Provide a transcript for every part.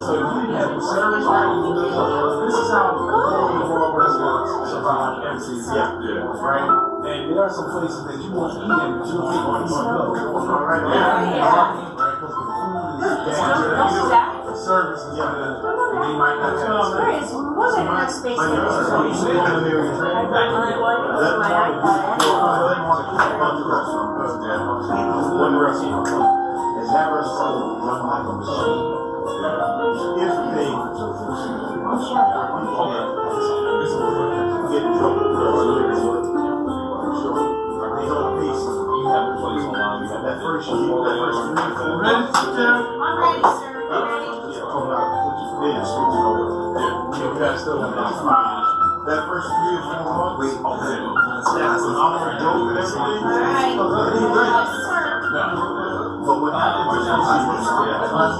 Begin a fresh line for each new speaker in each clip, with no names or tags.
So you have the service, this is how all restaurants survive every season. Right? And there are some places that you won't eat in, but you'll think, oh, you want to go. Right? Because the food is bad. The service is good. And they might not have space.
Wasn't enough space.
One restaurant. And that restaurant will run like a machine. If they get in trouble, they don't pay. You have to place online. You have that first year, that first week.
I'm ready, sir. I'm ready.
We gotta still have that first year, wait, that's an hour joke and everything. But what happens is the first 3 or 4 months.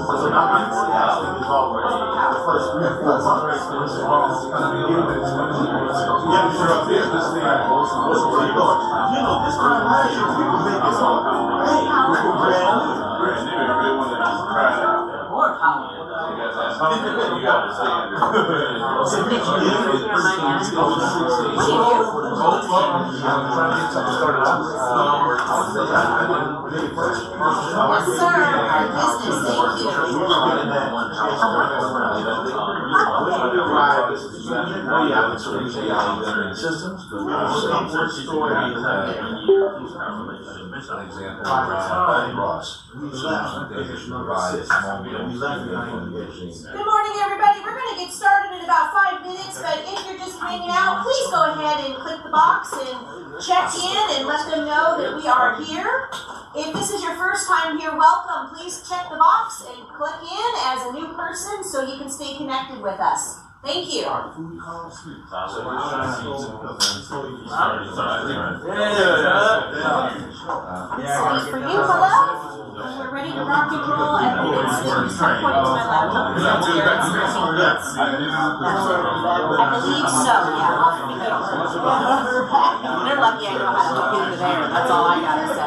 You know, this time last year, people make this all. Hey, we're brand new. You got
Good morning, everybody. We're going to get started in about 5 minutes, but if you're just hanging out, please go ahead and click the box and check in and let them know that we are here. If this is your first time here, welcome. Please check the box and click in as a new person so you can stay connected with us. Thank you. This is for you, hello. We're ready to rock and roll. I think it's pointing to my laptop. I believe so, yeah. They're lucky I know how to hook into there. That's all I gotta say.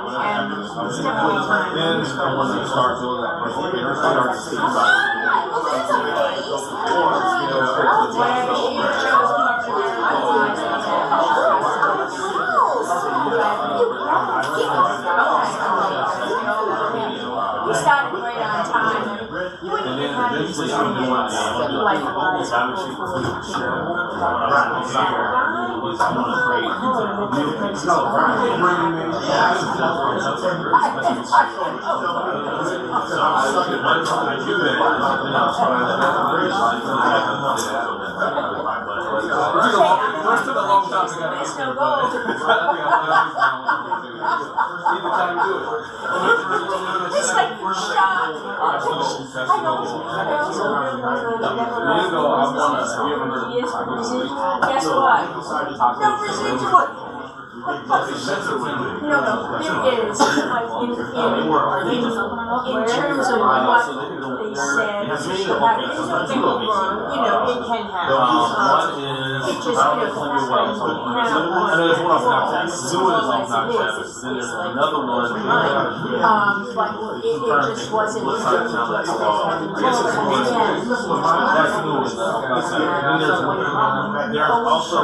And it's definitely time.
Then when you start doing that,
we started right on time. And then eventually I'm doing it's like shock. Guess what? No residual. No, there is. Like in terms of what they said, there's nothing wrong. You know, it can happen. It just
I know there's one off Snapchat. Zoom is off Snapchat, but then there's another one.
But it just wasn't.
That's new. And there's also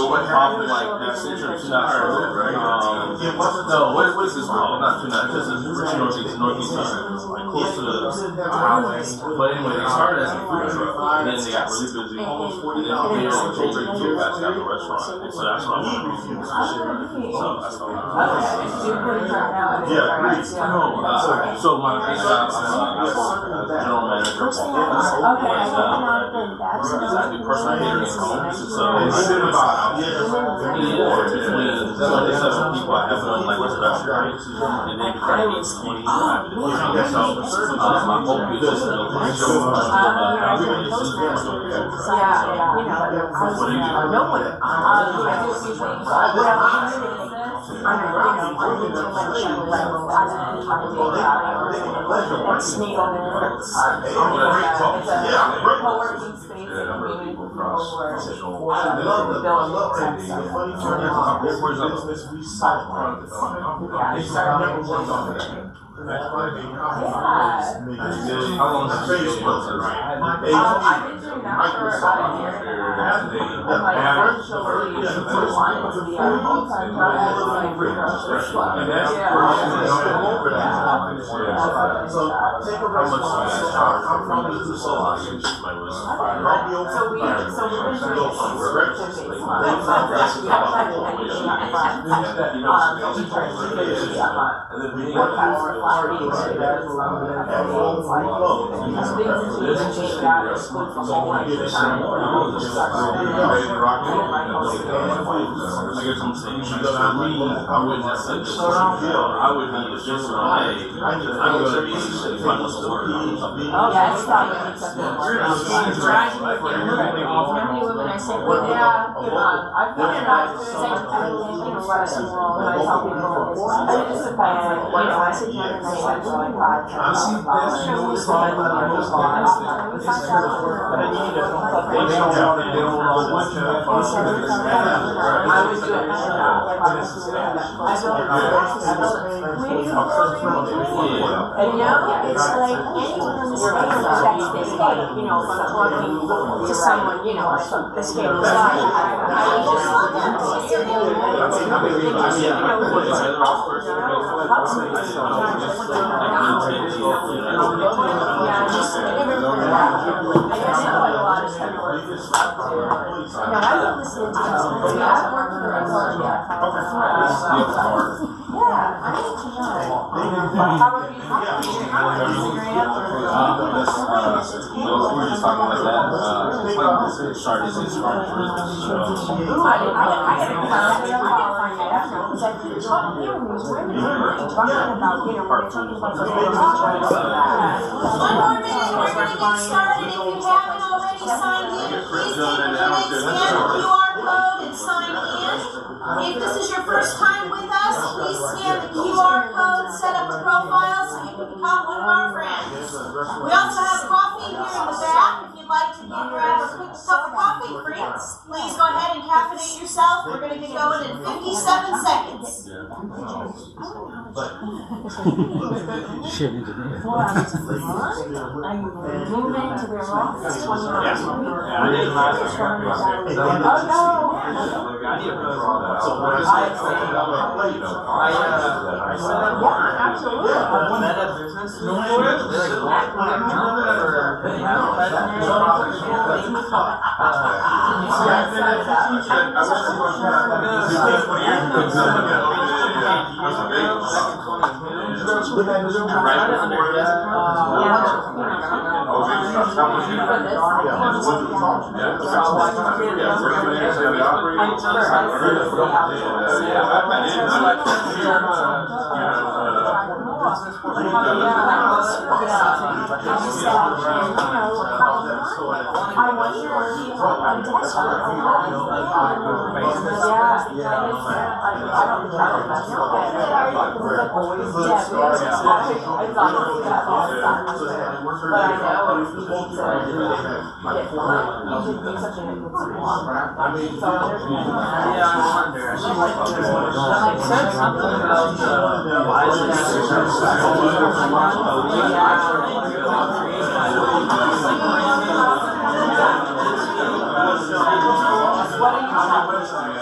one off like that Central Two Nights Road, right? No, what is this called? Not Two Nights. This is Northeast, like close to the highway. But anyway, they started as a food truck, and then they got really busy, and then they told them to go back to the restaurant. And so that's what I'm going to do. So that's what I'm going to do. So my big job, I'm a general manager of Bovain. I do personal catering at home. So between 27 people, I have one like respiratory, and then between 20, I have the different. So my hope is just to show How long has it been?
I've been doing that for about a year and a half. And like virtually full-time to be a full-time job at like grocery store.
And that's
Yeah.
So take a how much do you guys charge for the salon? My list.
So we've been doing subscription-based money. We have like an education up front. And then we work out more flat fees. Things like things that excludes the whole life.
I guess I'm saying, for me, I wouldn't necessarily I would need a just one day. I'm going to be fun with the work.
Oh, yeah, it's probably going to be something more. Remember when I said, well, yeah, I've done it, I've said, when I tell people, I just depends, I sit down and I said, so like,
I see this, you know what's wrong with the most honest thing. But I need to, they don't know what you have.
I was doing it. And now it's like anyone who's checks they pay, you know, from talking to someone, you know, like this game was live. I
One more minute, we're going to get started. If you haven't already signed in, please take a minute, scan the QR code and sign in. If this is your first time with us, please scan the QR code, set up the profile so you can become one of our friends. We also have coffee here in the back. If you'd like to grab a quick cup of coffee, please go ahead and caffeinate yourself. We're going to get going in 57 seconds.
moving to their office 20 minutes.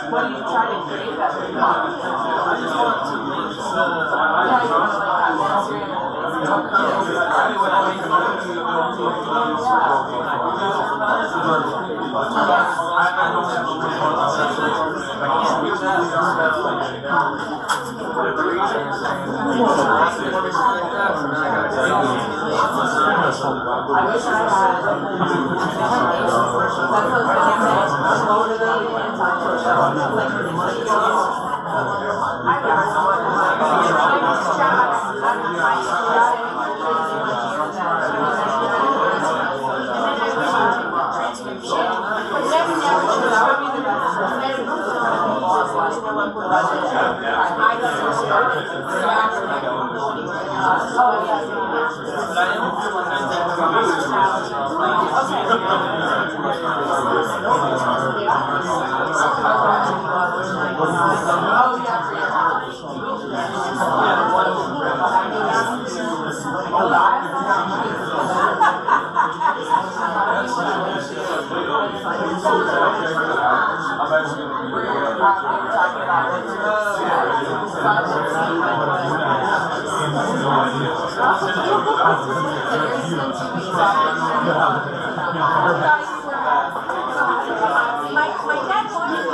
What are you trying to create that way? I just want to link the My dad wanted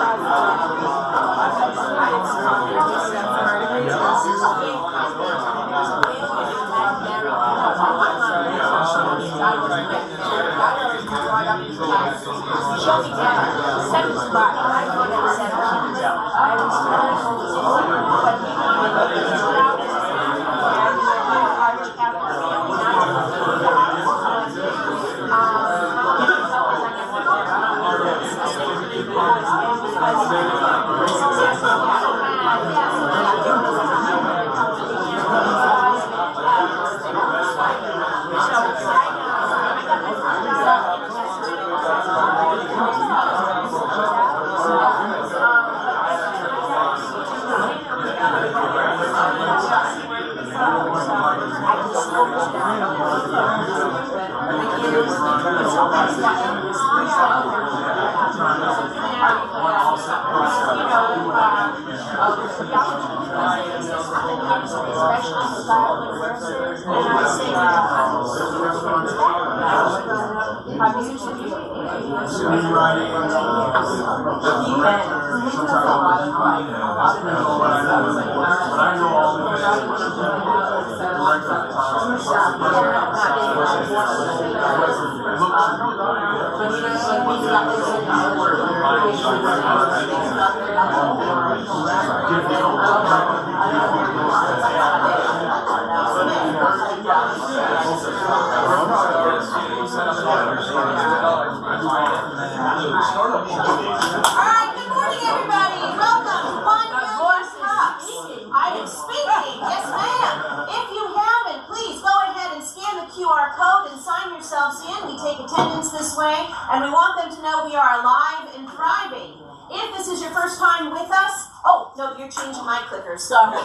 and we want them to know we are alive and thriving. If this is your first time with us, oh, no, you're changing my clicker, sorry.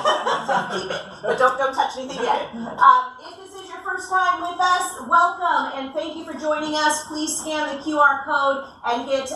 Keep it, but don't touch anything yet. If this is your first time with us, welcome and thank you for joining us. Please scan the QR code and get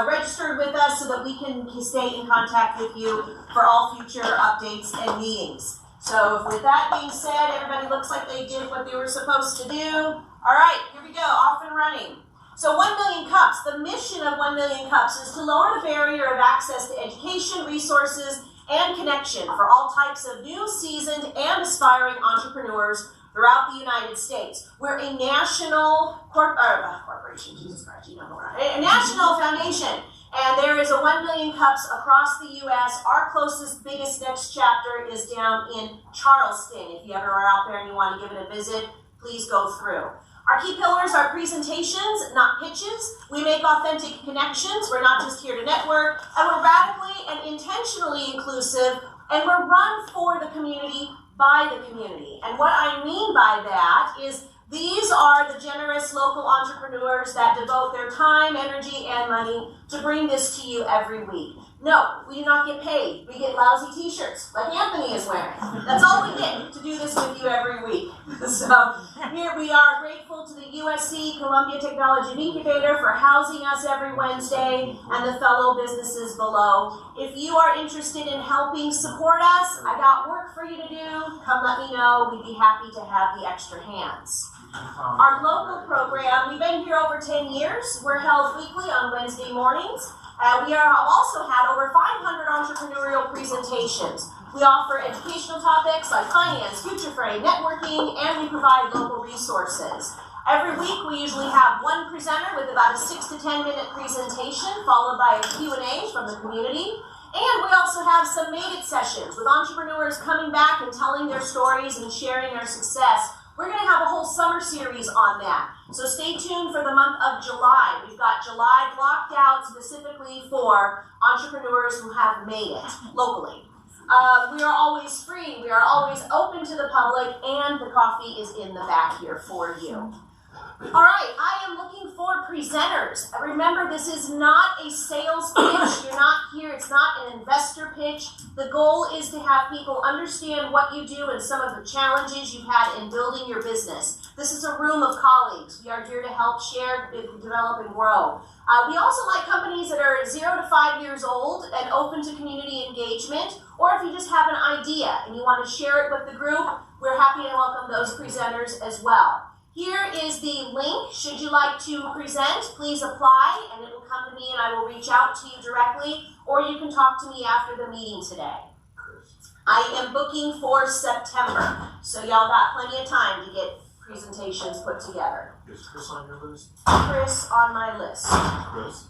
registered with us so that we can stay in contact with you for all future updates and meetings. So with that being said, everybody looks like they did what they were supposed to do. All right, here we go, off and running. So 1 million cups, the mission of 1 million cups is to lower the barrier of access to education, resources, and connection for all types of new, seasoned, and aspiring entrepreneurs throughout the United States. We're a national corporation, Jesus Christ, you know who we are. A national foundation, and there is a 1 million cups across the U.S. Our closest, biggest next chapter is down in Charleston. If you ever are out there and you want to give it a visit, please go through. Our key pillars are presentations, not pitches. We make authentic connections. We're not just here to network. And we're radically and intentionally inclusive. And we're run for the community, by the community. And what I mean by that is these are the generous local entrepreneurs that devote their time, energy, and money to bring this to you every week. No, we do not get paid. We get lousy t-shirts like Anthony is wearing. That's all we get to do this with you every week. So here we are grateful to the USC Columbia Technology Incubator for housing us every Wednesday and the fellow businesses below. If you are interested in helping support us, I got work for you to do. Come let me know. We'd be happy to have the extra hands. Our local program, we've been here over 10 years. We're held weekly on Wednesday mornings. We have also had over 500 entrepreneurial presentations. We offer educational topics like finance, future frame, networking, and we provide local resources. Every week we usually have one presenter with about a 6 to 10 minute presentation followed by a Q&A from the community. And we also have some Made It sessions with entrepreneurs coming back and telling their stories and sharing their success. We're going to have a whole summer series on that. So stay tuned for the month of July. We've got July blocked out specifically for entrepreneurs who have made it locally. We are always free. We are always open to the public, and the coffee is in the back here for you. All right, I am looking for presenters. Remember, this is not a sales pitch. You're not here. It's not an investor pitch. The goal is to have people understand what you do and some of the challenges you've had in building your business. This is a room of colleagues. We are here to help share, develop, and grow. We also like companies that are 0 to 5 years old and open to community engagement, or if you just have an idea and you want to share it with the group, we're happy
those presenters as well. Here is the link. Should you like to present, please apply and it will come to me and I will reach out to you directly, or you can talk to me after the meeting today. I am booking for September, so y'all got plenty of time to get presentations put together.
Is Chris on your list?
Chris on my list.
Chris?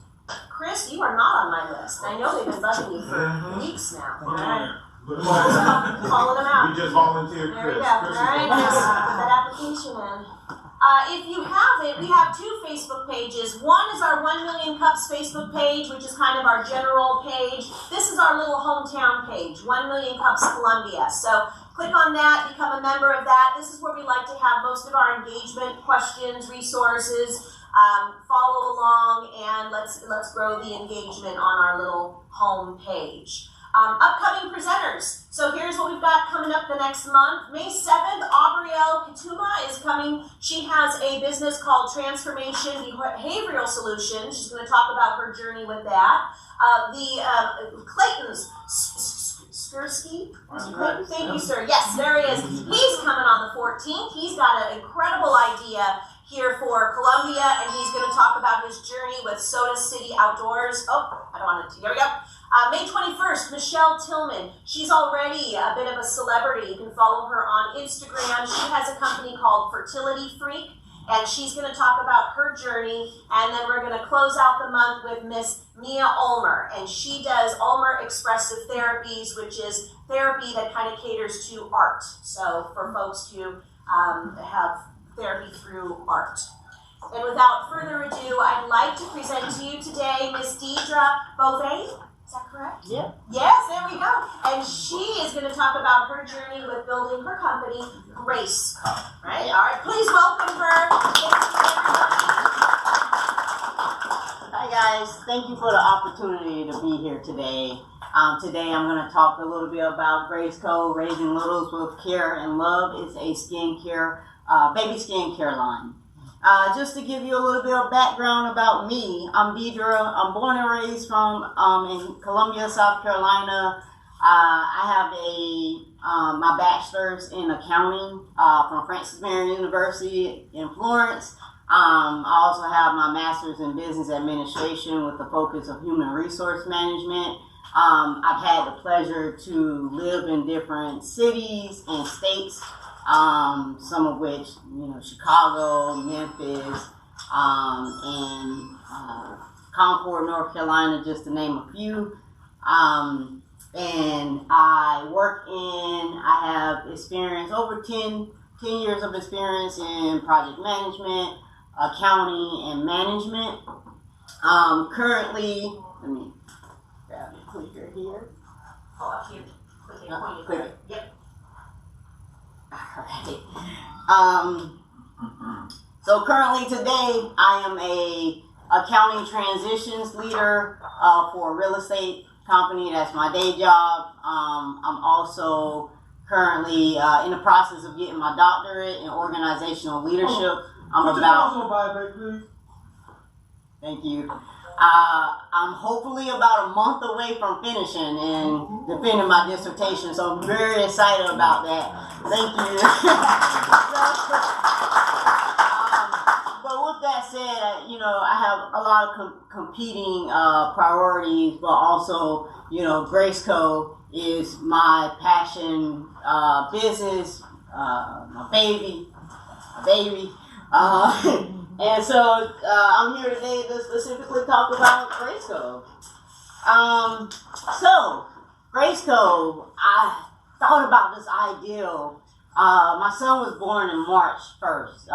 Chris, you are not on my list. I know they've been bugging you for weeks now. All right. Calling them out.
We just volunteered
There
Chris.
we go.
Chris
All right,
is
put that application in. If you haven't, we have 2 Facebook pages. One is our 1 Million Cups Facebook page, which is kind of our general page. This is our little hometown page, 1 Million Cups Columbia. So click on that, become a member of that. This is where we like to have most of our engagement, questions, resources. Follow along and let's grow the engagement on our little home page. Upcoming presenters. So here's what we've got coming up the next month. May 7th, Aubrielle Katuma is coming. She has a business called Transformation Behavioral Solutions. She's going to talk about her journey with that. Clayton's Skursky? Thank you, sir. Yes, there he is. He's coming on the 14th. He's got an incredible idea here for Columbia, and he's going to talk about his journey with Soda City Outdoors. Oh, I don't want to. Here we go. May 21st, Michelle Tillman. She's already a bit of a celebrity. You can follow her on Instagram. She has a company called Fertility Freak, and she's going to talk about her journey. And then we're going to close out the month with Miss Mia Ulmer, and she does Ulmer Expressive Therapies, which is therapy that kind of caters to art. So for folks to have therapy through art. And without further ado, I'd like to present to you today Miss Deidra Bovain. Is that correct?
Yeah.
Yes, there we go. And she is going to talk about her journey with building her company, Greyceco. Right? All right, please welcome her.
Hi guys, thank you for the opportunity to be here today. Today I'm going to talk a little bit about Greyceco, Raising Littles with Care and Love. It's a skincare, baby skincare line. Just to give you a little bit of background about me, I'm Deidra. I'm born and raised from in Columbia, South Carolina. I have my bachelor's in accounting from Francis Marion University in Florence. I also have my master's in business administration with the focus of human resource management. I've had the pleasure to live in different cities and states. Some of which, Chicago, Memphis, and Concord, North Carolina, just to name a few. And I have experience, over 10 years of experience in project management, accounting, and management. Currently, let me grab the clicker here.
Oh, up here.
Clicker.
Yep.
Alright. So currently today I am a accounting transitions leader for a real estate company. That's my day job. I'm also currently in the process of getting my doctorate in organizational leadership. Thank you. I'm hopefully about a month away from finishing and defending my dissertation, so I'm very excited about that. Thank you. But with that said, I have a lot of competing priorities, but also, Greyceco is my passion, business, my baby. And so I'm here today to specifically talk about Greyceco. So Greyceco, I thought about this ideal. My son was born in March 1st,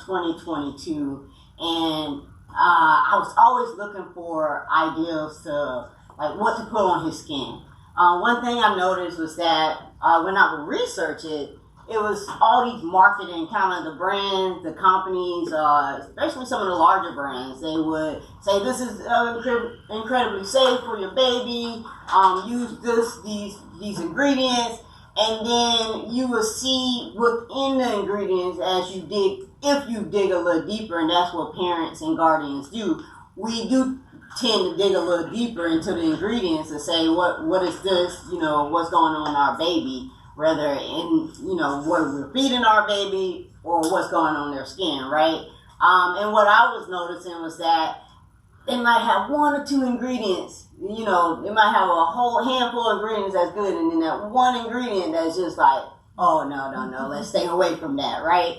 2022, and I was always looking for ideas to, what to put on his skin. One thing I noticed was that when I would research it, it was all these marketing, kind of the brands, the companies, especially some of the larger brands. They would say, this is incredibly safe for your baby, use these ingredients, and then you will see within the ingredients if you dig a little deeper, and that's what parents and guardians do. We do tend to dig a little deeper into the ingredients and say, what is this, what's going on in our baby. whether in, you know, what we're feeding our baby or what's going on in their skin, right? And what I was noticing was that they might have one or two ingredients, you know, they might have a whole handful of ingredients that's good, and then that one ingredient that's just like, oh, no, let's stay away from that, right?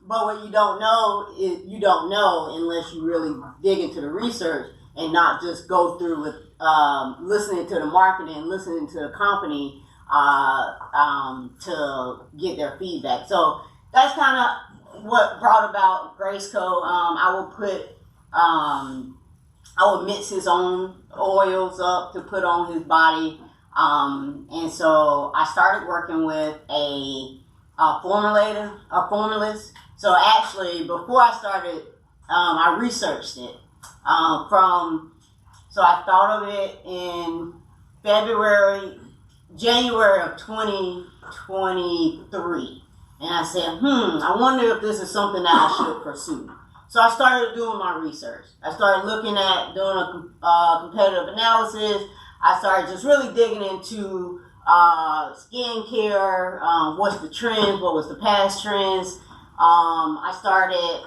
But what you don't know is you don't know unless you really dig into the research and not just go through with listening to the marketing, listening to the company to get their feedback. So that's kind of what brought about Greyceco. I would mix his own oils up to put on his body. And so I started working with a formulist. So actually, before I started, I researched it. So I thought of it in January of 2023. And I said, I wonder if this is something that I should pursue. So I started doing my research. I started looking at doing a competitive analysis. I started just really digging into skincare, what's the trends, what was the past trends. I started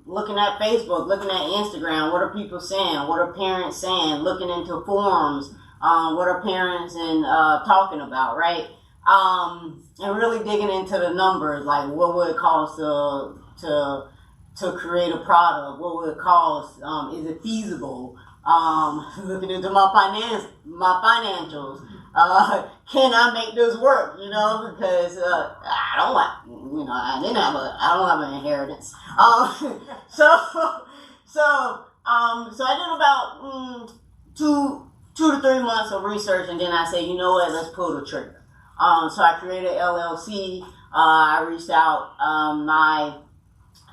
looking at Facebook, looking at Instagram. What are people saying? What are parents saying? Looking into forums. What are parents talking about, right? And really digging into the numbers, like what would it cost to create a product? What would it cost? Is it feasible? Looking into my financials. Can I make this work? You know, because I don't have an inheritance. So I did about 2 to 3 months of research, and then I said, you know what, let's pull the trigger. So I created LLC. I reached out my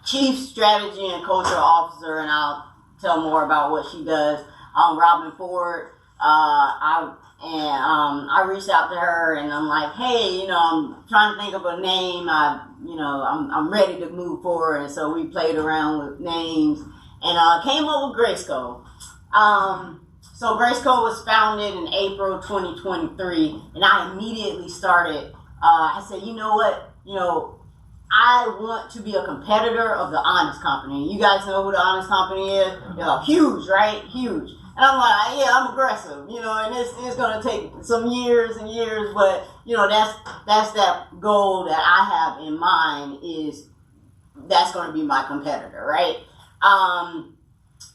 chief strategy and cultural officer, and I'll tell more about what she does. Robin Ford. I reached out to her, and I'm like, hey, you know, I'm trying to think of a name. I'm ready to move forward, and so we played around with names, and came up with Greyceco. So Greyceco was founded in April 2023, and I immediately started. I said, you know what, I want to be a competitor of the Honest Company. You guys know who the Honest Company is? Huge, right? Huge. And I'm like, yeah, I'm aggressive, and it's going to take some years and years, but, that's that goal that I have in mind, is that's going to be my competitor, right?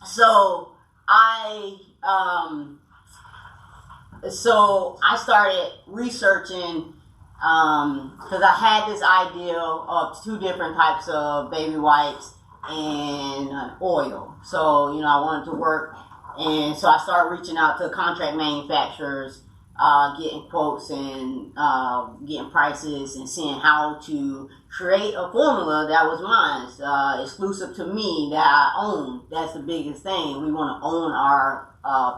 So I started researching, because I had this idea of 2 different types of baby wipes and an oil. So, I wanted to work. And so I started reaching out to contract manufacturers, getting quotes and getting prices, and seeing how to create a formula that was mine, exclusive to me, that I own. That's the biggest thing. We want to own our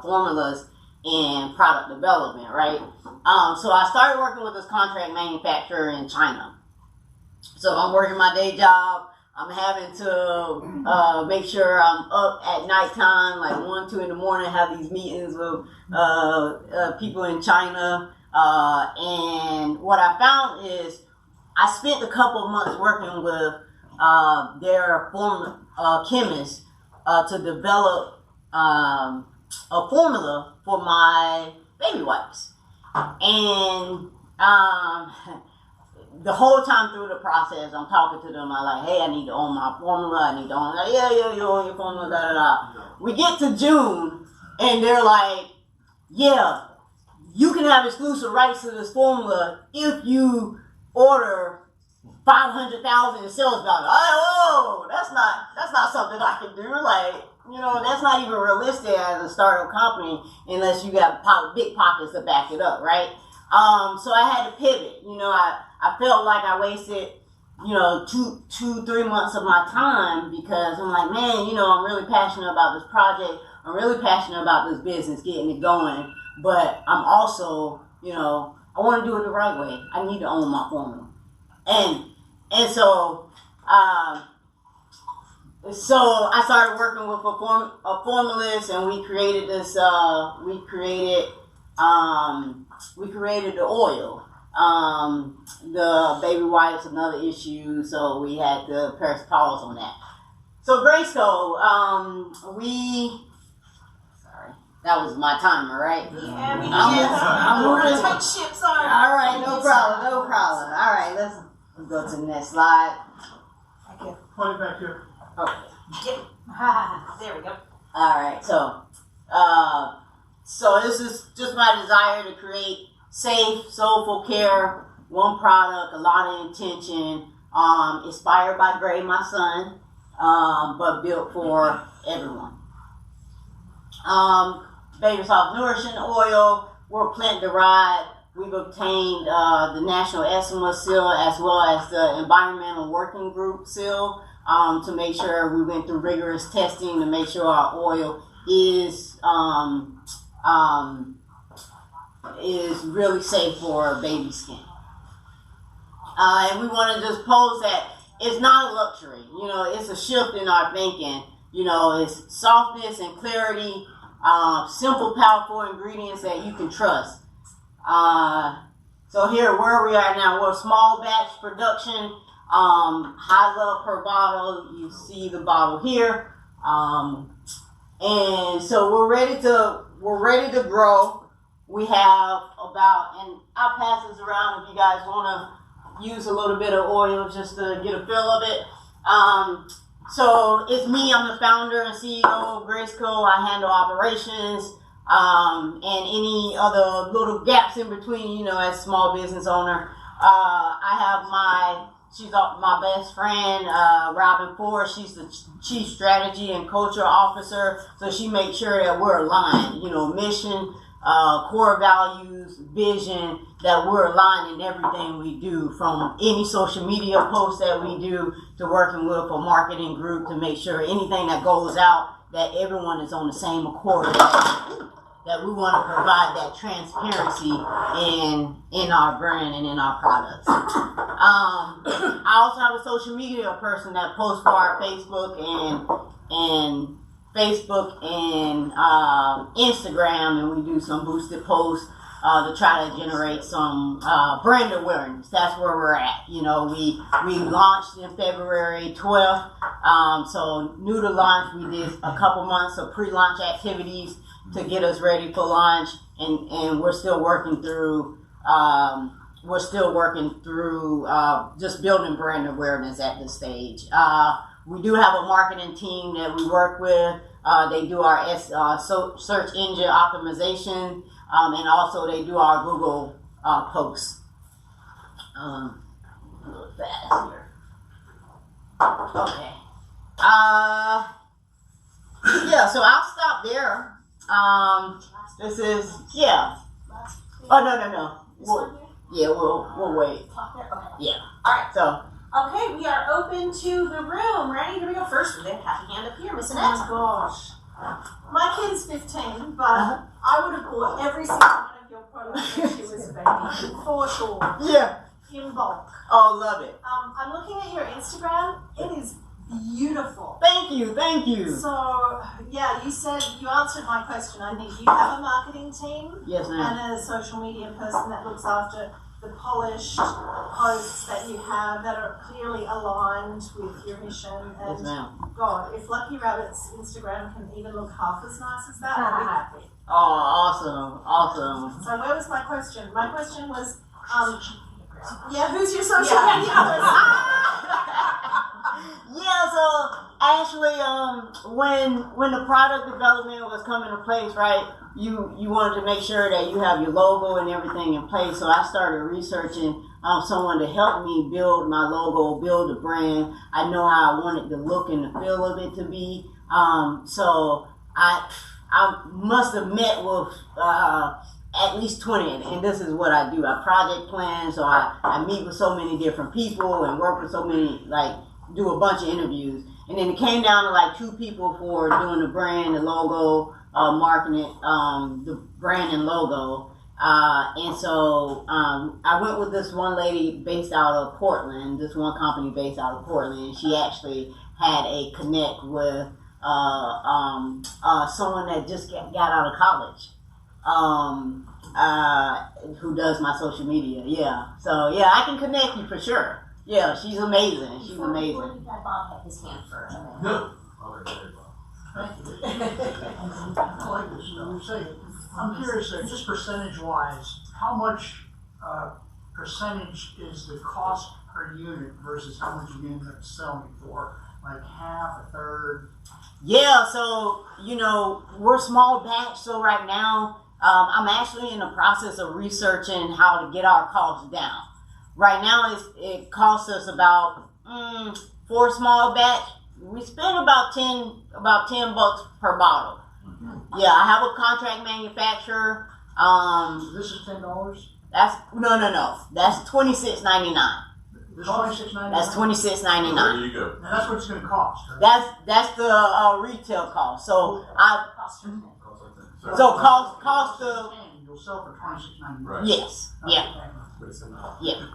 formulas and product development, right? So I started working with this contract manufacturer in China. So I'm working my day job. I'm having to make sure I'm up at nighttime, like 1, 2 in the morning, have these meetings with people in China. And what I found is I spent a couple of months working with their chemists to develop a formula for my baby wipes. And the whole time through the process, I'm talking to them. I'm like, hey, I need to own my formula. I need to own that. Yeah, you own your formula, da. We get to June, and they're like, yeah, you can have exclusive rights to this formula if you order 500,000 in sales value. Oh, that's not something I can do. Like, that's not even realistic as a startup company unless you got big pockets to back it up, right? So I had to pivot. I felt like I wasted, 3 months of my time, because I'm like, man, I'm really passionate about this project. I'm really passionate about this business, getting it going. But I'm also, I want to do it the right way. I need to own my formula. And so I started working with a formulist, and we created this, We created the oil. The baby wipes, another issue, so we had to press pause on that. So Greyceco, that was my timer, right?
Yeah, we did.
I'm
We're
moving.
a tight ship, sorry.
All right, no problem. All right, let's go to the next slide.
Point it back here.
Okay.
There we go.
All right, so this is just my desire to create safe, soulful care, one product, a lot of intention, inspired by Gray, my son, but built for everyone. Baby Soft Nourishing Oil, we're plant derived. We've obtained the National Eczema Seal as well as the Environmental Working Group Seal to make sure we went through rigorous testing to make sure our oil is really safe for baby skin. And we want to just pose that it's not a luxury. You know, it's a shift in our thinking. You know, it's softness and clarity, simple, powerful ingredients that you can trust. So here, where we are now, we're a small batch production, high love per bottle. You see the bottle here. And so we're ready to grow. We have about, and I'll pass this around if you guys want to use a little bit of oil just to get a feel of it. So it's me, I'm the founder and CEO of Greyceco. I handle operations and any other little gaps in between, you know, as a small business owner. I have she's my best friend, Robin Ford. She's the Chief Strategy and Culture Officer. So she makes sure that we're aligned, you know, mission, core values, vision, that we're aligned in everything we do, from any social media posts that we do to working with a marketing group to make sure anything that goes out, that everyone is on the same accord, that we want to provide that transparency in our brand and in our products. I also have a social media person that posts for our Facebook and Instagram, and we do some boosted posts to try to generate some brand awareness. That's where we're at. You know, we launched in February 12th, so new to launch. We did a couple months of pre-launch activities to get us ready for launch, and we're still working through just building brand awareness at this stage. We do have a marketing team that we work with. They do our search engine optimization, and also they do our Google posts. A little fast here. Okay. Yeah, so I'll stop there. This is, yeah. Oh, no. We'll wait. Yeah.
All right.
So.
Okay, we are open to the room. Ready? Here we go. First, we have happy hand up here, Miss Annette.
Oh gosh. My kid's 15, but I would have bought every single one of your products when she was a baby. For sure.
Yeah.
In bulk.
Oh, love it.
I'm looking at your Instagram. It is beautiful.
Thank you.
So, yeah, you answered my question. I think you have a marketing team.
Yes, ma'am.
And a social media person that looks after the polished posts that you have that are clearly aligned with your mission. And
Yes, ma'am.
God, if Lucky Rabbit's Instagram can even look half as nice as that, I'd be happy.
Oh, awesome.
So where was my question? My question was, who's your social media person?
Yeah, so actually, when the product development was coming to place, right, you wanted to make sure that you have your logo and everything in place. So I started researching someone to help me build my logo, build the brand. I know how I wanted the look and the feel of it to be. So I must have met with at least 20, and this is what I do. I project plan, so I meet with so many different people and work with so many, do a bunch of interviews. And then it came down to 2 people for doing the brand, the logo, marketing it, the brand and logo. And so I went with this one lady based out of Portland, this one company based out of Portland, and she actually had a connect with someone that just got out of college. who does my social media. Yeah. So yeah, I can connect you for sure. Yeah, she's amazing. She's
Before
amazing.
you had Bob have his hand for a minute.
No.
I like this stuff. You say, I'm curious, just percentage-wise, how much percentage is the cost per unit versus how much you end up selling for? Like half, a third?
Yeah, so, we're small batch, so right now, I'm actually in the process of researching how to get our costs down. Right now, it costs us about, for a small batch, we spend about 10 bucks per bottle. Yeah, I have a contract manufacturer.
This is $10?
That's no. That's $26.99.
This $26.99?
That's $26.99.
There you go.
Now that's what it's gonna cost, right?
That's the retail cost. So cost of
You'll sell for $26.99.
Right.
yes, yeah. Yeah.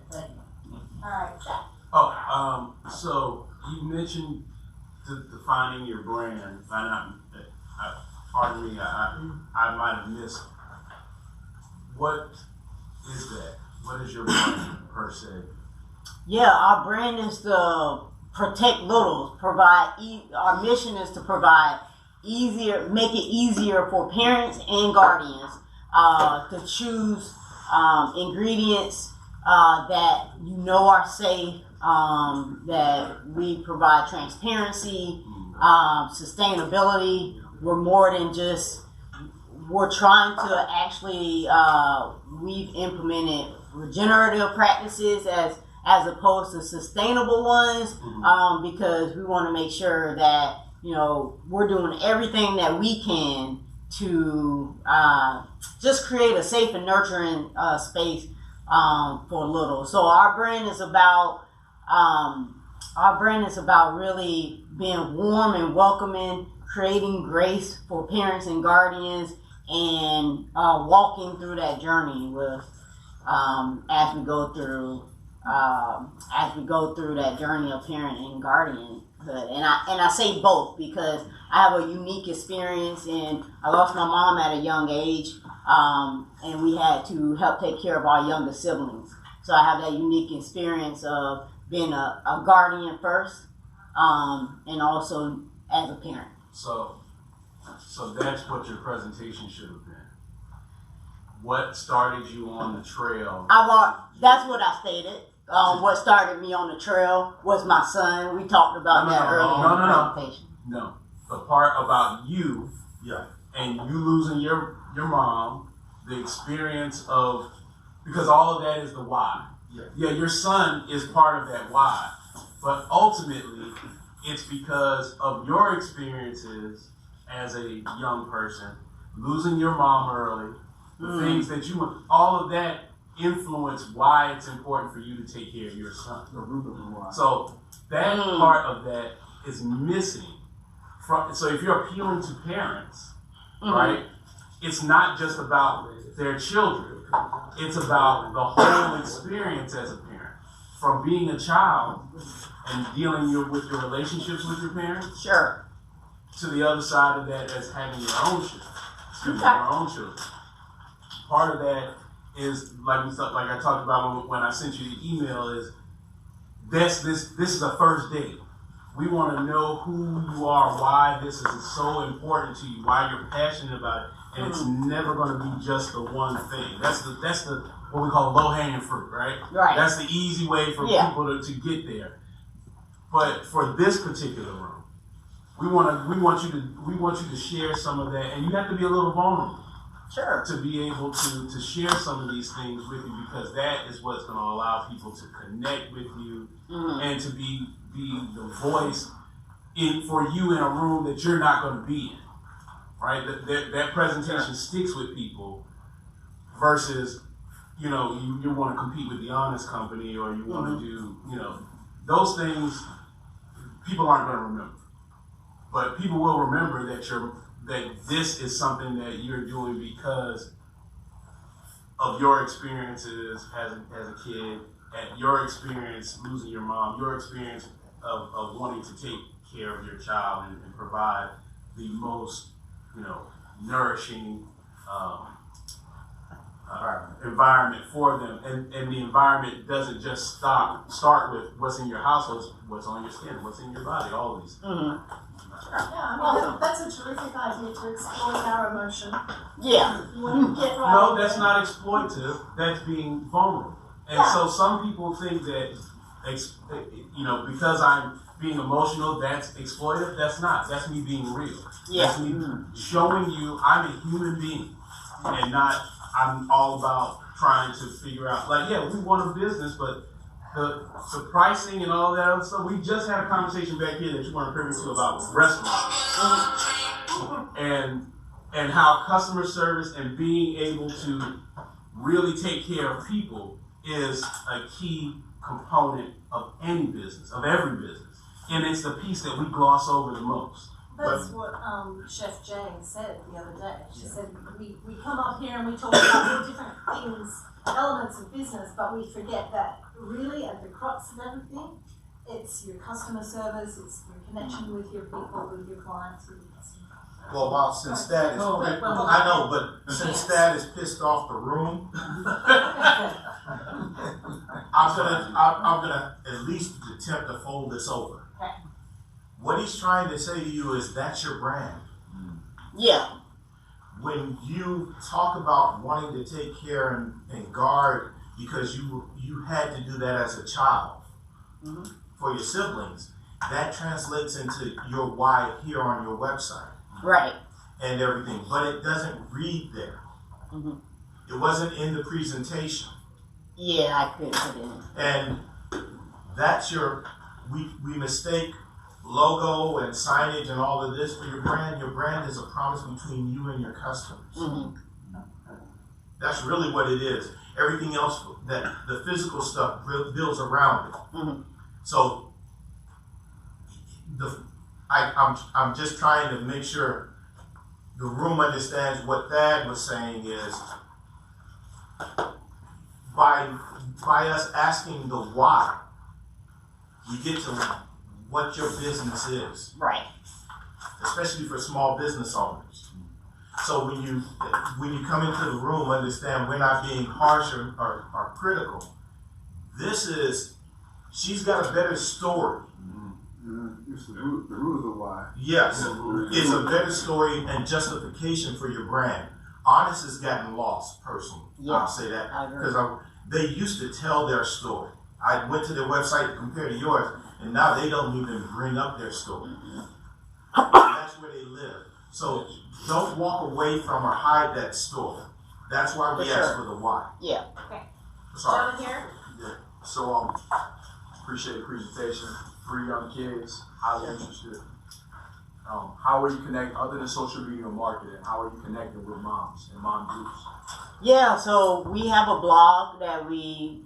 Thank you.
Alright, Jack.
Oh, so you mentioned defining your brand. Pardon me, I might have missed. What is that? What is your brand per se?
Yeah, our brand is to protect littles. Our mission is to make it easier for parents and guardians to choose ingredients that are safe, that we provide transparency, sustainability. We're trying to actually, we've implemented regenerative practices as opposed to sustainable ones, because we want to make sure that, we're doing everything that we can to just create a safe and nurturing space for little. So our brand is about really being warm and welcoming, creating grace for parents and guardians, and walking through that journey with as we go through that journey of parent and guardianhood. And I say both because I have a unique experience, and I lost my mom at a young age, and we had to help take care of our younger siblings. So I have that unique experience of being a guardian first, and also as a parent.
So that's what your presentation should have been. What started you on the trail?
That's what I stated. What started me on the trail was my son. We talked about that earlier in the presentation.
No, the part about you, and you losing your mom, the experience of, because all of that is the why. Yeah, your son is part of that why, but ultimately, it's because of your experiences as a young person, losing your mom early, the things that all of that influence why it's important for you to take care of your son. So that part of that is missing. So if you're appealing to parents, right, it's not just about their children. It's about the whole experience as a parent. From being a child and dealing with your relationships with your parents,
Sure.
to the other side of that as having your own children. Part of that is like I talked about when I sent you the email, is this is a first date. We want to know who you are, why this is so important to you, why you're passionate about it, and it's never going to be just the one thing. That's the what we call low hanging fruit, right?
Right.
That's the easy way for people to get there. But for this particular room, we want you to share some of that, and you have to be a little vulnerable.
Sure.
To be able to share some of these things with you, because that is what's going to allow people to connect with you and to be the voice for you in a room that you're not going to be in, right? That presentation sticks with people versus, you want to compete with the honest company, or you want to do, those things people aren't going to remember. But people will remember that this is something that you're doing because of your experiences as a kid, at your experience losing your mom, your experience of wanting to take care of your child and provide the most, nourishing environment for them, and the environment doesn't just start with what's in your house, what's on your skin, what's in your body, all these.
Yeah, I mean, that's a terrific idea to exploit our emotion.
Yeah.
You want to get right.
No, that's not exploitative. That's being vulnerable. And so some people think that, because I'm being emotional, that's exploitative. That's not. That's me being real.
Yeah.
That's me showing you I'm a human being, and not I'm all about trying to figure out. Like, yeah, we want a business, but the pricing and all that other stuff. We just had a conversation back here that you weren't privy to about restaurants, and how customer service and being able to really take care of people is a key component of any business, of every business, and it's the piece that we gloss over the most.
That's what Chef Jane said the other day. She said, we come up here and we talk about all different things, elements of business, but we forget that really at the crux of everything, it's your customer service, it's your connection with your people, with your clients, with your customers.
Well, since that is, I know, but since that is pissed off the room, I'm gonna at least attempt to fold this over.
Okay.
What he's trying to say to you is that's your brand.
Yeah.
When you talk about wanting to take care and guard because you had to do that as a child for your siblings, that translates into your why here on your website.
Right.
And everything, but it doesn't read there. It wasn't in the presentation.
Yeah, I couldn't put it in.
And that's we mistake logo and signage and all of this for your brand. Your brand is a promise between you and your customers. That's really what it is. Everything else, that the physical stuff builds around it. So I'm just trying to make sure the room understands what Thad was saying is by us asking the why, we get to what your business is.
Right.
Especially for small business owners. So when you come into the room, understand we're not being harsh or critical. This is, she's got a better story.
It's the root of the why.
Yes, it's a better story and justification for your brand. Honest has gotten lost, personally.
Yeah,
I'll say that because they used to tell their story. I went to their website to compare to yours, and now they don't even bring up their story. That's where they live. So don't walk away from or hide that story. That's why we ask for the why.
Yeah.
Okay.
Sorry.
Gentleman here.
Yeah. So appreciate the presentation. 3 young kids, highly interested. How are you connecting, other than social media marketing, how are you connecting with moms and mom groups?
Yeah, so we have a blog that we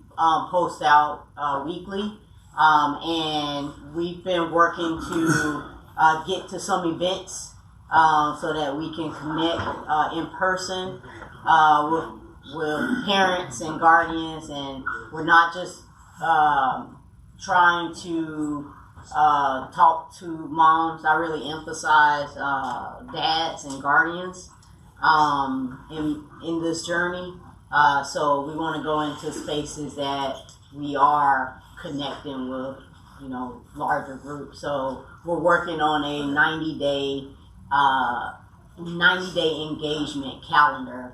post out weekly, and we've been working to get to some events so that we can connect in person with parents and guardians, and we're not just trying to talk to moms. I really emphasize dads and guardians in this journey. So we want to go into spaces that we are connecting with, larger groups. So we're working on a 90-day engagement calendar,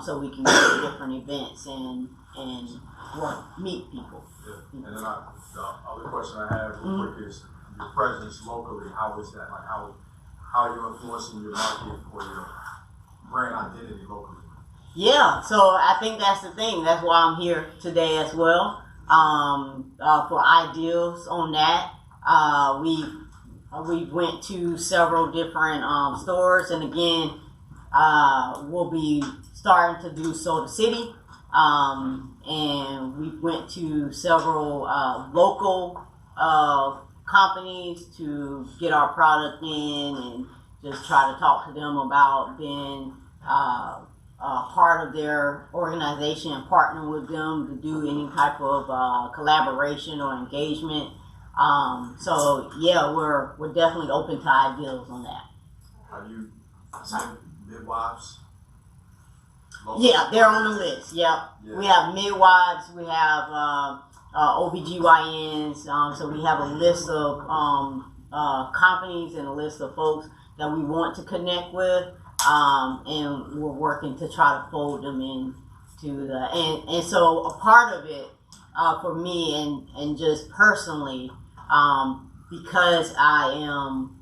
so we can go to different events and meet people.
Yeah. And then the other question I have real quick is your presence locally. How is that? Like how are you influencing your market or your brand identity locally?
Yeah, so I think that's the thing. That's why I'm here today as well. For ideals on that, we went to several different stores, and again, we'll be starting to do Soda City. And we went to several local companies to get our product in and just try to talk to them about being part of their organization and partner with them to do any type of collaboration or engagement. So yeah, we're definitely open to ideas on that.
Are you midwives?
Yeah, they're on the list. Yep.
Yeah.
We have midwives. We have OBGYNs. So we have a list of companies and a list of folks that we want to connect with, and we're working to try to fold them into the and so a part of it for me and just personally, because I am.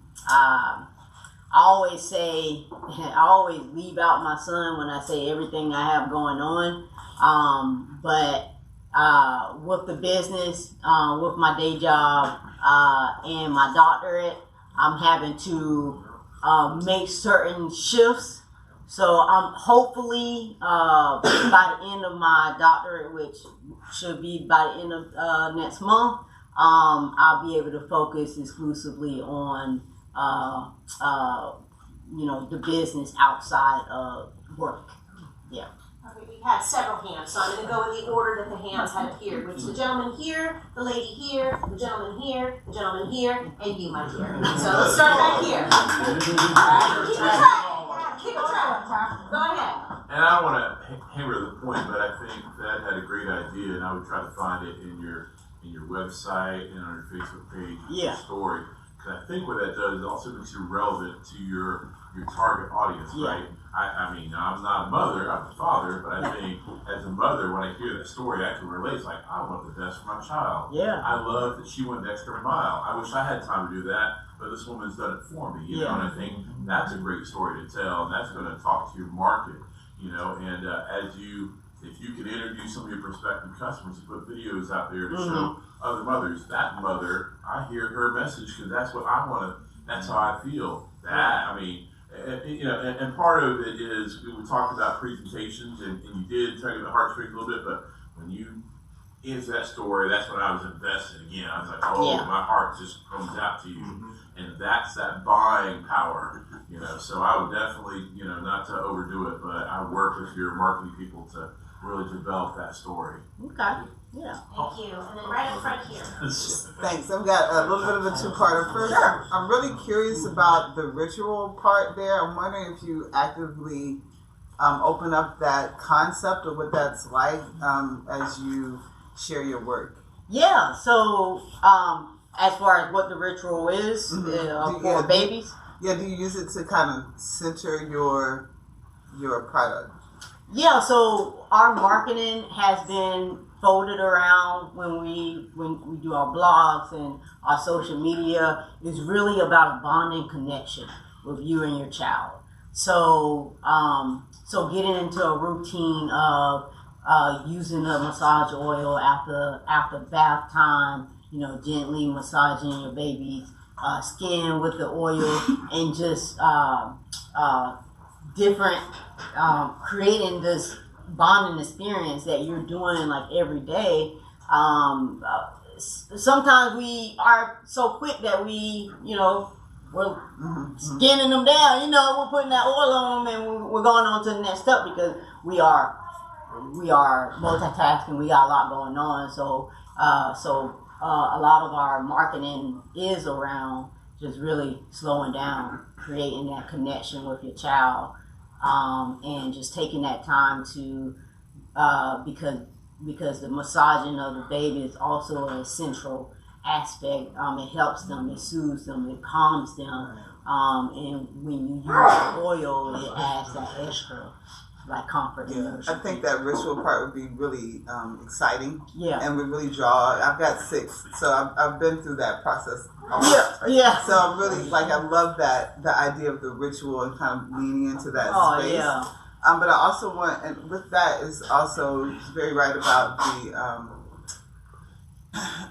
I always say, I always leave out my son when I say everything I have going on. But with the business, with my day job, and my doctorate, I'm having to make certain shifts. So I'm hopefully by the end of my doctorate, which should be by the end of next month, I'll be able to focus exclusively on the business outside of work. Yeah.
Okay, we had several hands, so I'm going to go in the order that the hands had appeared, which the gentleman here, the lady here, the gentleman here, the gentleman here, and you, my dear. So let's start back here. Keep it track. Keep it track. Go ahead.
And I don't want to hammer the point, but I think that had a great idea, and I would try to find it in your website and on your Facebook page,
Yeah.
story. Because I think what that does is also makes you relevant to your target audience,
Yeah.
right? I mean, I'm not a mother, I'm a father, but I think as a mother, when I hear that story, I can relate. It's like, I want the best for my child.
Yeah.
I love that she went the extra mile. I wish I had time to do that, but this woman's done it for me, you know, and I think that's a great story to tell, and that's going to talk to your market, you know, and if you can introduce some of your prospective customers and put videos out there to show other mothers, that mother, I hear her message because that's what I want to, that's how I feel. That, I mean, and part of it is, we talked about presentations, and you did tug at the heartstrings a little bit, but when you answer that story, that's when I was invested again. I was like, my heart just comes out to you. And that's that buying power, you know. So I would definitely, not to overdo it, but I work with your marketing people to really develop that story.
Okay. Yeah.
Thank you. And then right up front here.
Thanks. I've got a little bit of a two-parter. First, I'm really curious about the ritual part there. I'm wondering if you actively open up that concept or what that's like as you share your work.
Yeah. So as far as what the ritual is for babies.
Do you use it to kind of center your product?
Yeah, so our marketing has been folded around when we do our blogs and our social media. It's really about a bonding connection with you and your child. So getting into a routine of using a massage oil after bath time, gently massaging your baby's skin with the oil, and just different, creating this bonding experience that you're doing like every day. Sometimes we are so quick that we're skinning them down, we're putting that oil on them and we're going on to the next step because we are multitasking, we got a lot going on. So a lot of our marketing is around just really slowing down, creating that connection with your child, and just taking that time to, because the massaging of the baby is also a central aspect. It helps them, it soothes them, it calms them, and when you use the oil, it adds that extra comfort and nourishment.
I think that ritual part would be really exciting.
Yeah.
And would really draw. I've got 6, so I've been through that process.
Yeah.
So I'm really I love the idea of the ritual and kind of leaning into that space.
Yeah.
But I also want, and with that is also very right about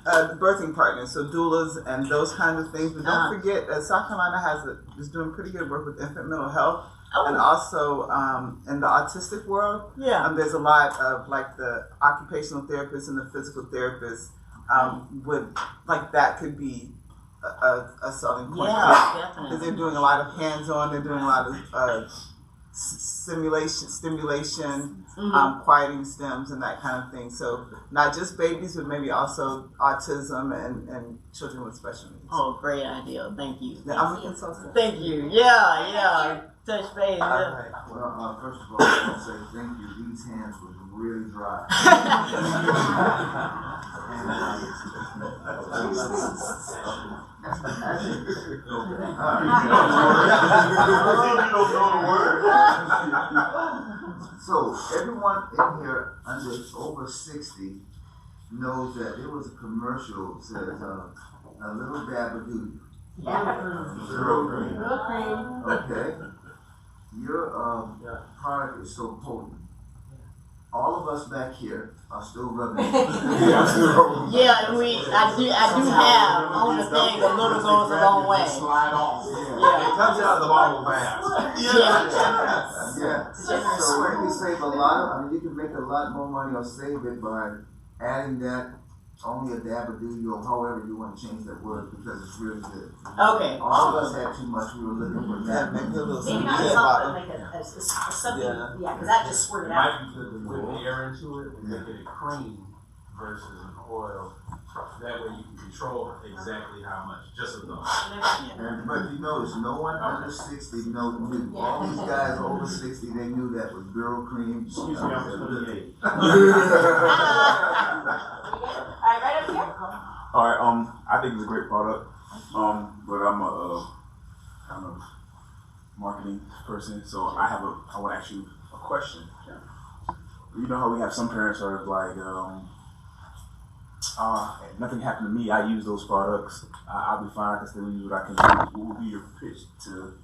the birthing partners, so doulas and those kinds of things. But don't forget, South Carolina is doing pretty good work with infant mental health. And also in the autistic world, there's a lot of the occupational therapists and the physical therapists that could be a selling point. Because they're doing a lot of hands-on, they're doing a lot of stimulation, quieting stems and that kind of thing. So not just babies, but maybe also autism and children with special needs.
Oh, great idea. Thank you.
I'm a consultant.
Thank you. Yeah. touch base. Yeah.
Well, first of all, I want to say thank you. These hands were really dry. So everyone in here under over 60 knows that there was a commercial that says a little dab of duty. Zero cream. Okay. Your product is so potent. All of us back here are still rubbing it.
Yeah, I do have on the thing a little goes a long way.
Slide off.
Yeah.
It comes out of the bottle fast.
Yeah.
So when you save a lot, you can make a lot more money or save it by adding that only a dab of duty or however you want to change that word because it's really good.
Okay.
All of us had too much. We were looking for that.
Make a little
Maybe not something like something, yeah, because that just squirted out.
Might be good to put air into it and make it a cream versus an oil. That way you can control exactly how much, just a thought.
But you notice, no one under 60 knew. All these guys over 60, they knew that was girl cream.
Excuse me, I'm 28.
Alright, right up here.
All right. I think it's a great product. But I'm a kind of marketing person, so I want to ask you a question. You know how we have some parents are like, nothing happened to me. I use those products. I'll be fine. I can still use what I can use. What would be your pitch to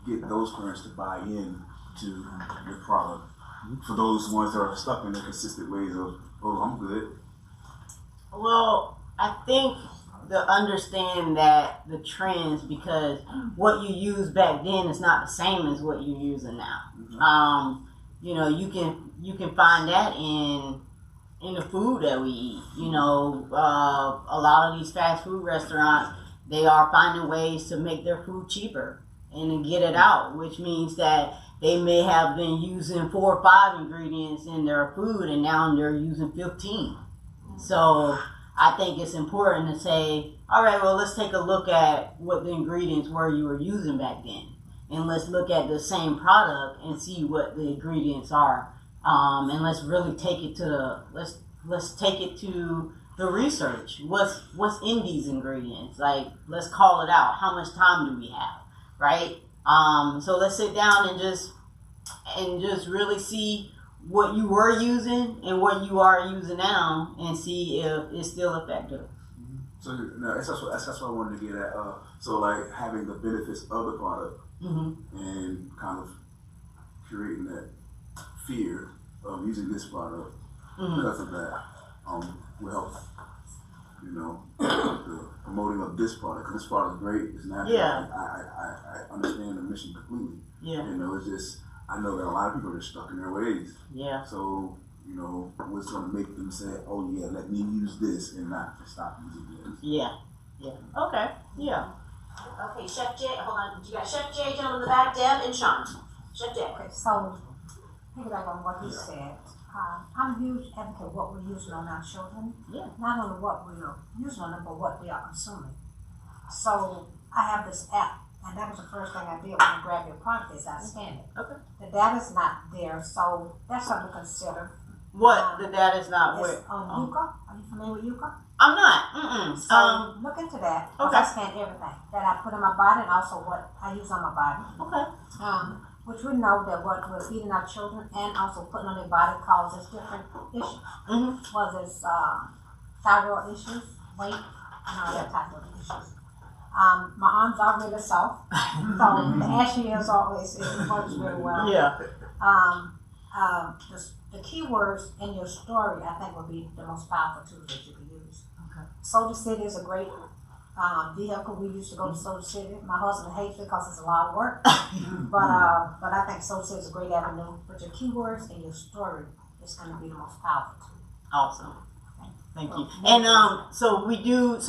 get those parents to buy in to your product? For those ones that are stuck in the consistent ways of, oh, I'm good.
Well, I think to understand that the trends, because what you used back then is not the same as what you're using now. You know, you can find that in the food that we eat. You know, a lot of these fast food restaurants, they are finding ways to make their food cheaper and to get it out, which means that they may have been using 4 or 5 ingredients in their food and now they're using 15. So I think it's important to say, all right, well, let's take a look at what the ingredients were you were using back then. And let's look at the same product and see what the ingredients are. And let's really take it to let's take it to the research. What's in these ingredients? Like, let's call it out. How much time do we have, right? So let's sit down and just really see what you were using and what you are using now, and see if it's still effective.
So that's what I wanted to get at. So like having the benefits of the product and kind of creating that fear of using this product because of that will help. You know, the promoting of this product, because this product is great. It's natural.
Yeah.
I understand the mission completely.
Yeah.
You know, it's just I know that a lot of people are just stuck in their ways.
Yeah.
So, you know, what's going to make them say, oh yeah, let me use this and not stop using this?
Yeah. Yeah. Okay. Yeah.
Okay, Chef Jay, hold on. You got Chef Jay, gentleman in the back, Deb, and Sean. Chef Jay.
Okay, so piggyback on what he said, I'm a huge advocate of what we're using on our children.
Yeah.
Not only what we are using on them, but what we are consuming. So I have this app, and that was the first thing I did when I grabbed your product is I scanned it.
Okay.
The data's not there, so that's something to consider.
What the data's not
It's
with?
on Yuka. Are you familiar with Yuka?
I'm not.
So look into that.
Okay.
I scan everything that I put in my body and also what I use on my body.
Okay.
Which we know that what we're feeding our children and also putting on their body causes different issues. Whether it's thyroid issues, weight, and all that type of issues. My arms are really soft, so the ashy is always it works really well.
Yeah.
The keywords in your story, I think, would be the most powerful tools that you can use. Okay. Soda City is a great vehicle. We used to go to Soda City. My husband hates it because it's a lot of work. but I think Soda City is a great avenue. But your keywords and your story is going to be the most powerful tool.
Awesome. Thank you. And so we do.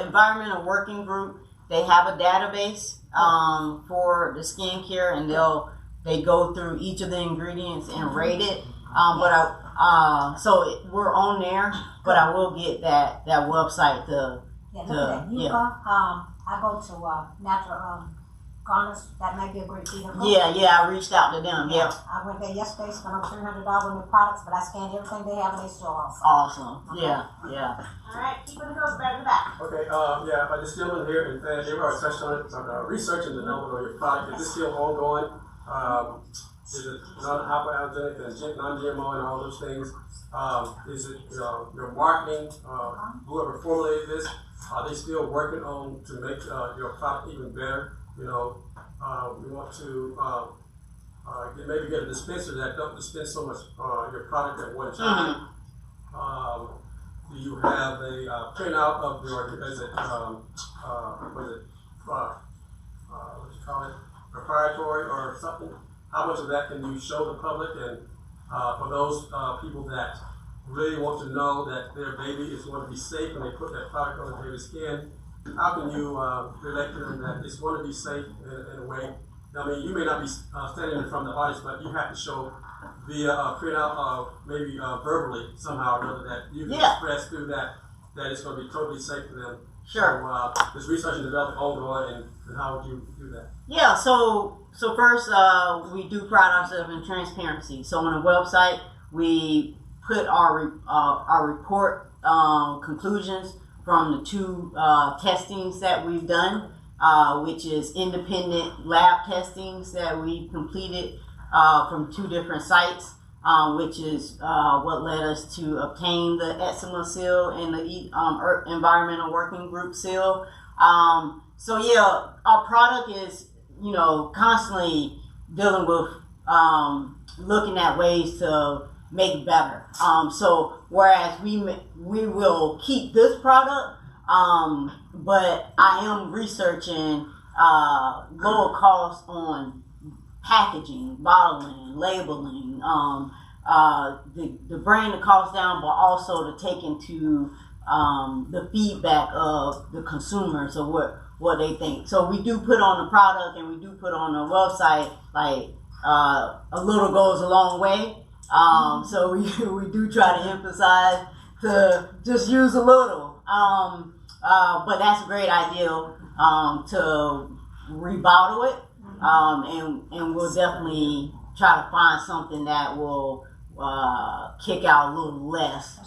Environmental Working Group, they have a database for the skincare, and they go through each of the ingredients and rate it. We're on there, but I will get that website to.
Yeah, look at that. I go to natural Garner's, that may be a great vehicle.
Yeah, I reached out to them. Yeah.
I went there yesterday, spent over $300 on their products, but I scanned everything they have and they still awesome.
Awesome.
Okay.
Yeah.
All right, keep it goes back to back.
Okay, by this gentleman here, and they've already touched on it, on research and development of your product. Is this still ongoing? Is it non-hypoallergenic and non-GMO and all those things? Is it your marketing, whoever formulated this, are they still working on to make your product even better? We want to maybe get a dispenser that don't dispense so much your product at one time. Do you have a printout of your, what do you call it, proprietary or something? How much of that can you show the public? And for those people that really want to know that their baby is going to be safe when they put that product on the baby's skin, how can you relate to them that it's going to be safe in a way? I mean, you may not be standing in front of the audience, but you have to show via printout, maybe verbally somehow or another that you can express through that it's going to be totally safe for them.
Sure.
So this research and development ongoing, and how would you do that?
Yeah. So first, we do pride ourselves in transparency. So on the website, we put our report conclusions from the two testings that we've done, which is independent lab testings that we completed from two different sites, which is what led us to obtain the eczema seal and the environmental working group seal. So yeah, our product is, constantly dealing with looking at ways to make better. So whereas we will keep this product, but I am researching lower costs on packaging, bottling, labeling, to bring the cost down, but also to take into the feedback of the consumers of what they think. So we do put on the product and we do put on the website, like a little goes a long way. So we do try to emphasize to just use a little. But that's a great idea to rebottle it. And we'll definitely try to find something that will kick out a little less,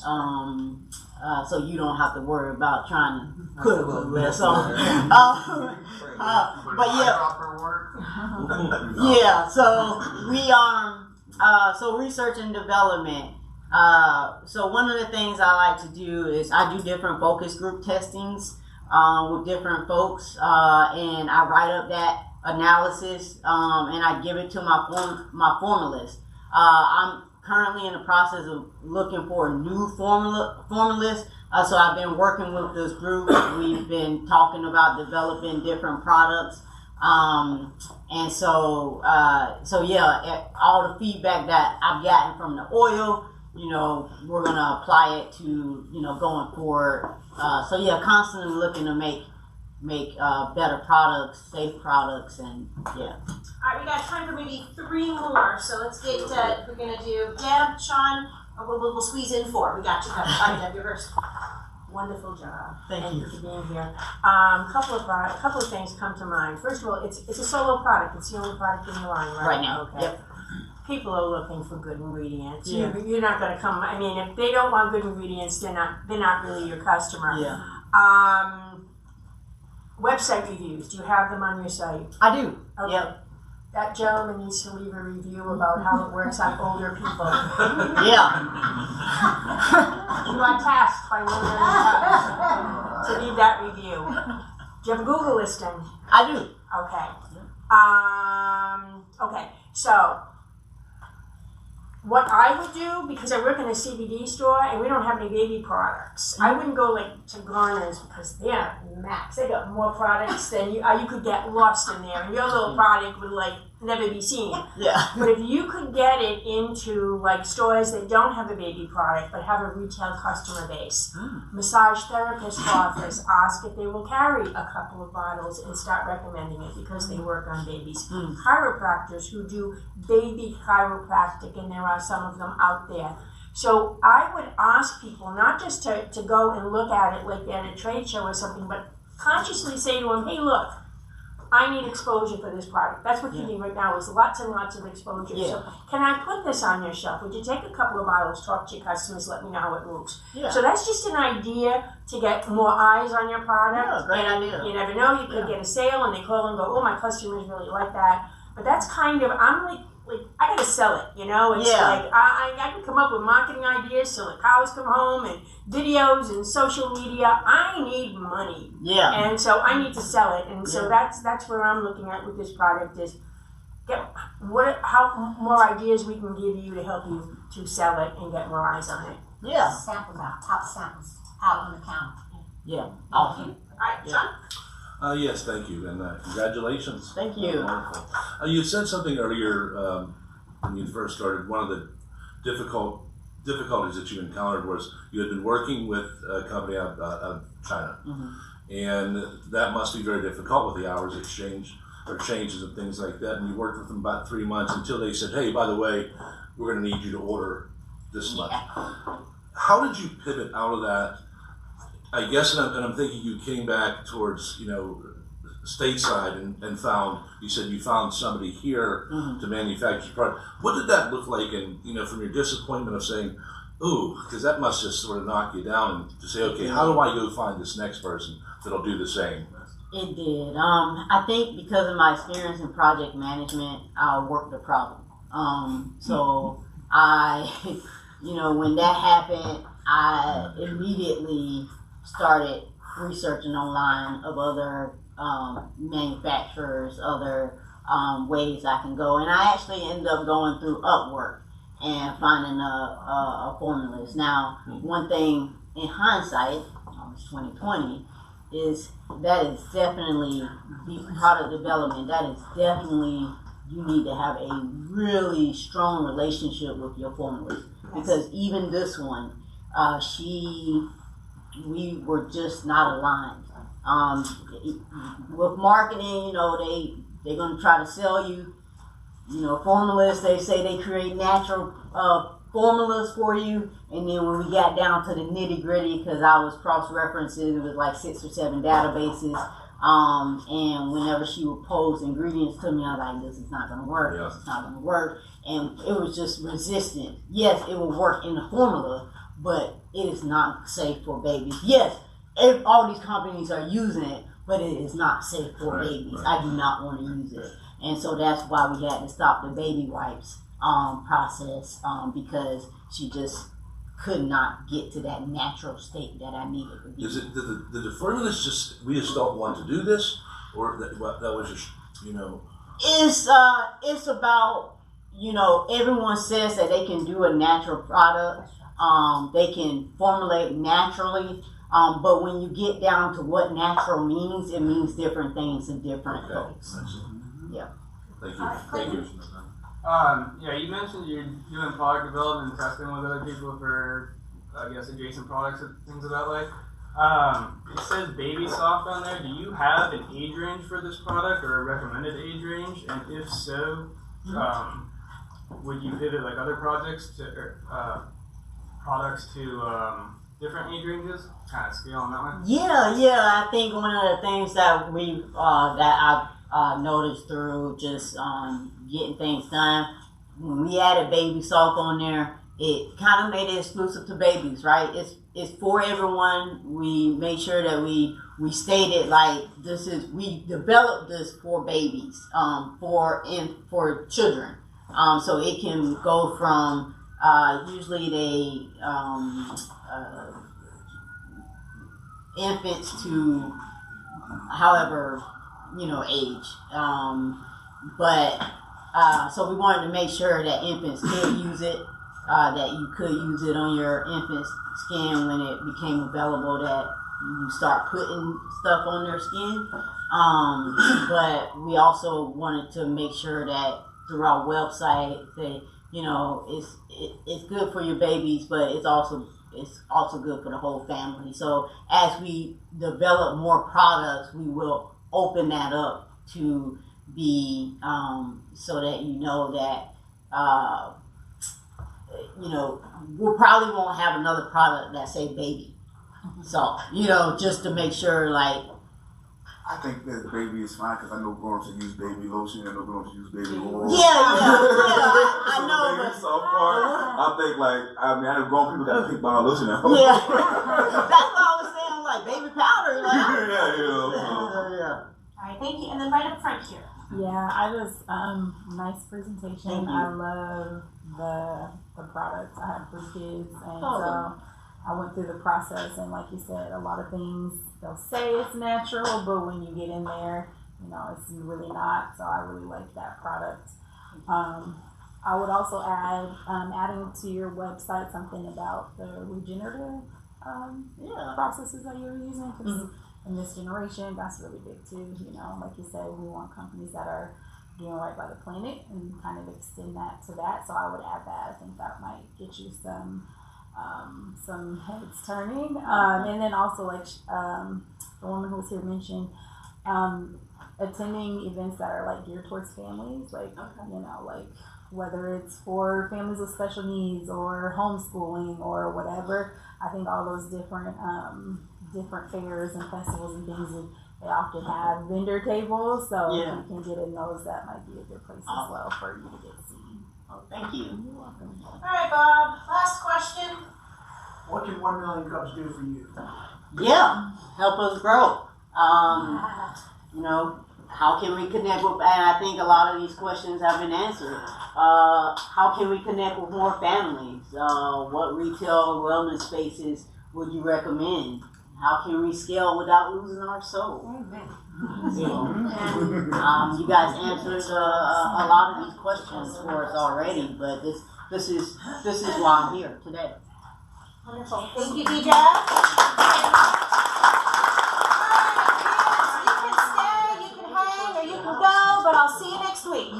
so you don't have to worry about trying to put a little less on. But yeah, so we so research and development. So one of the things I like to do is I do different focus group testings with different folks, and I write up that analysis, and I give it to my formalists. I'm currently in the process of looking for a new formalist. So I've been working with this group. We've been talking about developing different products. And so yeah, all the feedback that I've gotten from the oil, we're gonna apply it to, going forward. So yeah, constantly looking to make better products, safe products, and yeah.
All right, we got time for maybe 3 more, so let's get, we're gonna do Deb, Sean, we'll squeeze in 4. We got you covered. All right, Deb, you're first.
Wonderful job.
Thank you
for being here. Couple of things come to mind. First of all, it's a solo product. It's the only product in the line, right?
Right now.
Okay.
Yep.
People are looking for good ingredients.
Yeah.
You're not going to come. I mean, if they don't want good ingredients, they're not really your customer.
Yeah.
Website reviews. Do you have them on your site?
I do.
Okay.
Yep.
That gentleman needs to leave a review about how it works on older people.
Yeah.
You are tasked by one of to leave that review. Do you have a Google listing?
I do.
Okay. Okay. So, what I would do, because I work in a CBD store and we don't have any baby products, I wouldn't go to Garner's because they're max. They got more products than you could get lost in there, and your little product would never be seen.
Yeah.
But if you could get it into stores that don't have a baby product but have a retail customer base, massage therapist office, ask if they will carry a couple of bottles and start recommending it because they work on babies. Chiropractors who do baby chiropractic, and there are some of them out there. So I would ask people not just to go and look at it like at a trade show or something, but consciously say to them, hey, look, I need exposure for this product. That's what you need right now is lots and lots of exposure. So can I put this on your shelf? Would you take a couple of bottles, talk to your customers, let me know how it moves? So that's just an idea to get more eyes on your product.
Yeah, great idea.
You never know, you could get a sale and they call and go, oh, my customers really like that. But that's kind of, I'm like I gotta sell it, you know? It's like, I can come up with marketing ideas so the cows come home and videos and social media. I need money. And so I need to sell it. And so that's where I'm looking at with this product is how more ideas we can give you to help you to sell it and get more eyes on it.
Samples out, top samples out on the counter.
Awesome.
All right, Sean?
Yes, thank you, and congratulations.
Thank you.
Wonderful. You said something earlier when you first started. One of the difficulties that you encountered was you had been working with a company out of China, and that must be very difficult with the hours exchange or changes and things like that. And you worked with them about 3 months until they said, "Hey, by the way, we're going to need you to order this much." How did you pivot out of that? I guess, and I'm thinking you came back towards, stateside and found, you said you found somebody here to manufacture the product. What did that look like? And, from your disappointment of saying, ooh, because that must just sort of knock you down and to say, okay, how do I go find this next person that'll do the same?
It did. I think because of my experience in project management, I worked the problem. So I, when that happened, I immediately started researching online of other manufacturers, other ways I can go. And I actually ended up going through Upwork and finding a formulist. Now, one thing in hindsight, it's 2020, is that is definitely the product development. That is definitely, you need to have a really strong relationship with your formulist. Because even this one, we were just not aligned. With marketing, they're going to try to sell you, formulas. They say they create natural formulas for you. And then when we got down to the nitty gritty, because I was cross-referencing, it was like 6 or 7 databases. And whenever she would pose ingredients to me, I was like, this is not going to work. This is not going to work. And it was just resistant. Yes, it will work in the formula, but it is not safe for babies. Yes, all these companies are using it, but it is not safe for babies. I do not want to use it. And so that's why we had to stop the baby wipes process because she just could not get to that natural state that I needed to be.
Is it the formulas we just don't want to do this, or that was just
It's about everyone says that they can do a natural product. They can formulate naturally, but when you get down to what natural means, it means different things to different folks. Yeah.
Thank you. Thank you.
You mentioned you're doing product development and testing with other people for, I guess, adjacent products and things of that like. It says baby soft on there. Do you have an age range for this product or a recommended age range? And if so, would you pivot like other products to different age ranges? Kind of scale on that one.
Yeah. I think one of the things that I've noticed through just getting things done, when we added baby soft on there, it kind of made it exclusive to babies, right? It's for everyone. We made sure that we stated like we developed this for babies, for children. So it can go from usually they infants to however age, so we wanted to make sure that infants could use it, that you could use it on your infant's skin when it became available, that you start putting stuff on their skin. But we also wanted to make sure that through our website that it's good for your babies, but it's also good for the whole family. So as we develop more products, we will open that up to be so that we probably won't have another product that say baby. So just to make sure, like
I think that baby is fine because I know grown-ups that use baby lotion. I know grown-ups use baby oil.
I know.
Baby soft part. I think I know grown people got to pick bottle lotion at home.
Yeah. That's what I was saying. Like baby powder. Like,
All right, thank you. And then right up front here.
Yeah, I just nice presentation. I love the products. I have 3 kids, and so I went through the process. And like you said, a lot of things they'll say it's natural, but when you get in there, it's really not. So I really like that product. I would also add adding to your website something about the regenerative processes that you're using. 'Cause in this generation, that's really big too. Like you said, we want companies that are doing right by the planet and kind of extend that to that. So I would add that. I think that might get you some heads turning. And then also the woman who was here mentioned attending events that are geared towards families, whether it's for families with special needs or homeschooling or whatever. I think all those different fairs and festivals and things, they often have vendor tables, so if you can get in those, that might be a good place as well for you to get seen.
Thank you.
You're welcome.
All right, Bob. Last question.
What can 1 million cups do for you?
Yeah, help us grow. How can we connect with, and I think a lot of these questions have been answered. How can we connect with more families? What retail wellness spaces would you recommend? How can we scale without losing our soul? You guys answered a lot of these questions for us already, but this is why I'm here today.
Wonderful. Thank you, Deidra. But I'll see you next week.